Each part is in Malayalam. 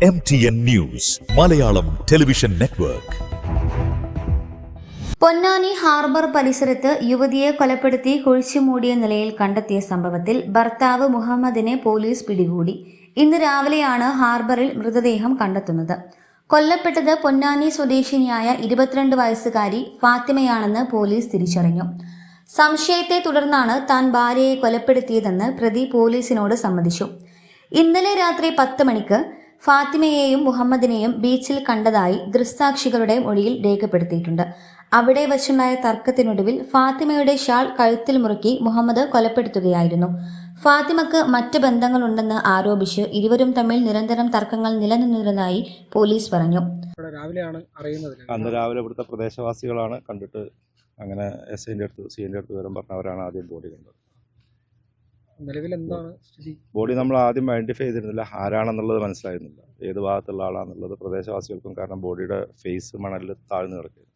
MTN News, Malayalam Television Network. Ponnani harbour പരിസരത്ത് യുവതിയെ കൊലപ്പെടുത്തി കുഴിച്ചുമൂടിയ നിലയിൽ കണ്ടെത്തിയ സംഭവത്തിൽ ഭർത്താവ് മുഹമ്മദിനെ പോലീസ് പിടികൂടി. ഇന്ന് രാവിലെയാണ് ഹാർബറിൽ മൃതദേഹം കണ്ടെത്തുന്നത്. കൊല്ലപ്പെട്ടത് പൊന്നാനി സ്വദേശിനിയായ 22 വയസ്സുകാരി ഫാത്തിമയാണെന്ന് പോലീസ് തിരിച്ചറിഞ്ഞു. സംശയത്തെ തുടർന്നാണ് താൻ ഭാര്യയെ കൊലപ്പെടുത്തിയതെന്ന് പ്രതി പോലീസിനോട് സമ്മതിച്ചു. ഇന്നലെ രാത്രി 10 മണിക്ക് ഫാത്തിമയെയും മുഹമ്മദിനെയും ബീച്ചിൽ കണ്ടതായി ദൃക്സാക്ഷികളുടെ മൊഴിയിൽ രേഖപ്പെടുത്തിയിട്ടുണ്ട്. അവിടെ വച്ചുണ്ടായ തർക്കത്തിനൊടുവിൽ ഫാത്തിമയുടെ ഷാൾ കഴുത്തിൽ മുറുക്കി മുഹമ്മദ് കൊലപ്പെടുത്തുകയായിരുന്നു. ഫാത്തിമക്ക് മറ്റ് ബന്ധങ്ങളുണ്ടെന്ന് ആരോപിച്ച് ഇരുവരും തമ്മിൽ നിരന്തരം തർക്കങ്ങൾ നിലനിന്നിരുന്നതായി പോലീസ് പറഞ്ഞു. അന്ന് രാവിലെ ഇവിടുത്തെ പ്രദേശവാസികളാണ് കണ്ടിട്ട് അങ്ങനെ SIന്റെ അടുത്ത് വരും പറഞ്ഞവരാണ് ആദ്യം ബോഡി കണ്ടത്. നിലവിൽ എന്താണ് സ്ഥിതി? ബോഡി നമ്മൾ ആദ്യം ഐഡന്റിഫൈ ചെയ്തിരുന്നില്ല, ആരാണെന്നുള്ളത് മനസ്സിലായിരുന്നില്ല, ഏത് ഭാഗത്തുള്ള ആളാണെന്നുള്ളത് പ്രദേശവാസികൾക്കും. കാരണം ബോഡിയുടെ ഫേസ് മണലിൽ താഴ്ന്നു കിടക്കുന്നത്.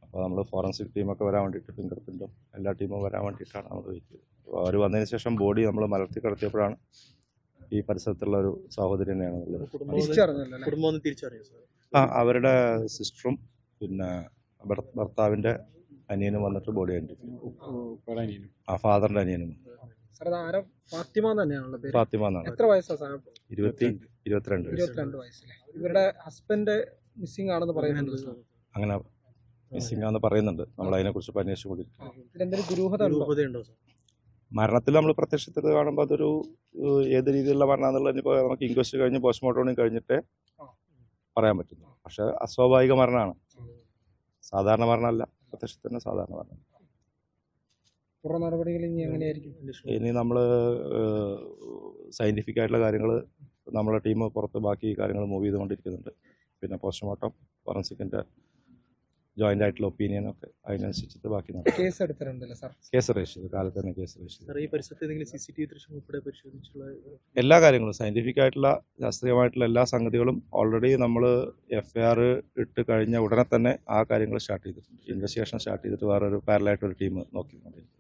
അപ്പോൾ നമ്മൾ ഫോറൻസിക് ടീമൊക്കെ വരാൻ വേണ്ടിയിട്ട്, ഫിംഗർ പ്രിൻറ്റും എല്ലാ ടീമും വരാൻ വേണ്ടിയിട്ടാണ് നമ്മൾ വെയിറ്റ് ചെയ്തത്. അപ്പോൾ അവർ വന്നതിന് ശേഷം ബോഡി നമ്മൾ മലർത്തി കിടത്തിയപ്പോഴാണ് ഈ പരിസരത്തുള്ള ഒരു സഹോദരി തന്നെയാണെന്നുള്ളത്. അവരുടെ സിസ്റ്ററും പിന്നെ ഭർത്താവിൻ്റെ അനിയനും വന്നിട്ട് ബോഡി ഐഡന്റിഫൈ, ഫാദറിൻ്റെ അനിയനും. ഫാത്തിമ തന്നെയാണല്ലോ പേര്? ഫാത്തിമ എന്നാണ്. എത്ര വയസ്സാണ്? 22 വയസ്സിലെ. ഇവരുടെ ഹസ്ബൻഡ് മിസ്സിംഗ് ആണെന്ന് പറയുന്നുണ്ട്. അങ്ങനെ മിസ്സിംഗ് ആണെന്ന് പറയുന്നുണ്ട്. നമ്മൾ അതിനെക്കുറിച്ച് അന്വേഷിച്ചുകൊണ്ടിരിക്കും. മരണത്തിൽ നമ്മൾ പ്രത്യക്ഷത്തിൽ കാണുമ്പോൾ അതൊരു ഏത് രീതിയിലുള്ള മരണമാണെന്നുള്ളത് ഇപ്പോൾ നമുക്ക് ഇൻക്വസ്റ്റ് കഴിഞ്ഞ് പോസ്റ്റ്മോർട്ടം കഴിഞ്ഞിട്ടേ പറയാൻ പറ്റുന്നു. പക്ഷെ അസ്വാഭാവിക മരണമാണ്, സാധാരണ മരണമല്ല. പ്രത്യക്ഷത്തിന് സാധാരണ മരണം. ഇനി നമ്മൾ സയന്റിഫിക് ആയിട്ടുള്ള കാര്യങ്ങൾ നമ്മളെ ടീം പുറത്ത് ബാക്കി കാര്യങ്ങൾ മൂവ് ചെയ്തുകൊണ്ടിരിക്കുന്നുണ്ട്. പിന്നെ പോസ്റ്റ്മോർട്ടം, ഫോറൻസിക്കിന്റെ ജോയിന്റ് ആയിട്ടുള്ള ഒപ്പീനിയൻ ഒക്കെ അതിനനുസരിച്ചിട്ട് ബാക്കി കേസ് രജിസ്റ്റർ ചെയ്തു. കാലത്ത് തന്നെ കേസ് രജിസ്റ്റർ ചെയ്തു. എല്ലാ കാര്യങ്ങളും സയന്റിഫിക് ആയിട്ടുള്ള ശാസ്ത്രീയമായിട്ടുള്ള എല്ലാ സംഗതികളും ഓൾറെഡി നമ്മൾ FIR ഇട്ട് കഴിഞ്ഞ ഉടനെ തന്നെ ആ കാര്യങ്ങൾ സ്റ്റാർട്ട് ചെയ്തിട്ടുണ്ട്. ഇൻവെസ്റ്റിഗേഷൻ സ്റ്റാർട്ട് ചെയ്തിട്ട് വേറൊരു പാരലായിട്ടൊരു ടീം നോക്കിക്കൊണ്ടിരിക്കും.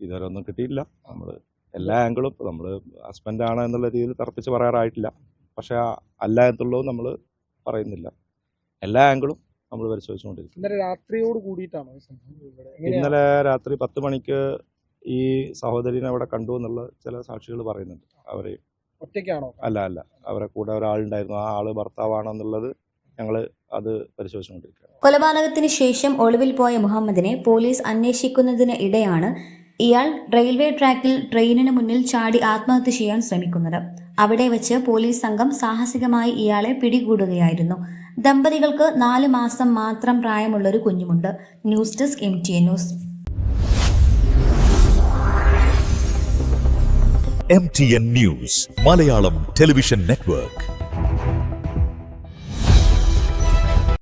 ഇതുവരെ ഒന്നും കിട്ടിയില്ല. നമ്മൾ എല്ലാ ആംഗിളും നമ്മൾ ഹസ്ബൻഡാണ് എന്നുള്ള രീതിയിൽ തർപ്പിച്ച് പറയാറായിട്ടില്ല. പക്ഷെ അല്ല എന്നുള്ളത് നമ്മൾ പറയുന്നില്ല. എല്ലാ ആംഗിളും നമ്മൾ പരിശോധിച്ചുകൊണ്ടിരിക്കും. ഇന്നലെ രാത്രി 10 മണിക്ക് ഈ സഹോദരിനെ അവിടെ കണ്ടു എന്നുള്ള ചില സാക്ഷികൾ പറയുന്നുണ്ട്. അവരെ ഒറ്റയ്ക്കാണോ? അല്ല, അവരെ കൂടെ ഒരാളുണ്ടായിരുന്നു. ആ ആള് ഭർത്താവാണെന്നുള്ളത് ഞങ്ങൾ അത് പരിശോധിച്ചുകൊണ്ടിരിക്കുക. കൊലപാതകത്തിന് ശേഷം ഒളിവിൽ പോയ മുഹമ്മദിനെ പോലീസ് അന്വേഷിക്കുന്നതിന് ഇടെയാണ് ഇയാൾ റെയിൽവേ ട്രാക്കിൽ ട്രെയിനിന് മുന്നിൽ ചാടി ആത്മഹത്യ ചെയ്യാൻ ശ്രമിക്കുന്നത്. അവിടെ വെച്ച് പോലീസ് സംഘം സാഹസികമായി ഇയാളെ പിടികൂടുകയായിരുന്നു. ദമ്പതികൾക്ക് 4 മാസം മാത്രം പ്രായമുള്ളൊരു കുഞ്ഞുമുണ്ട്. News desk MTN news. MTN News, Malayalam Television Network.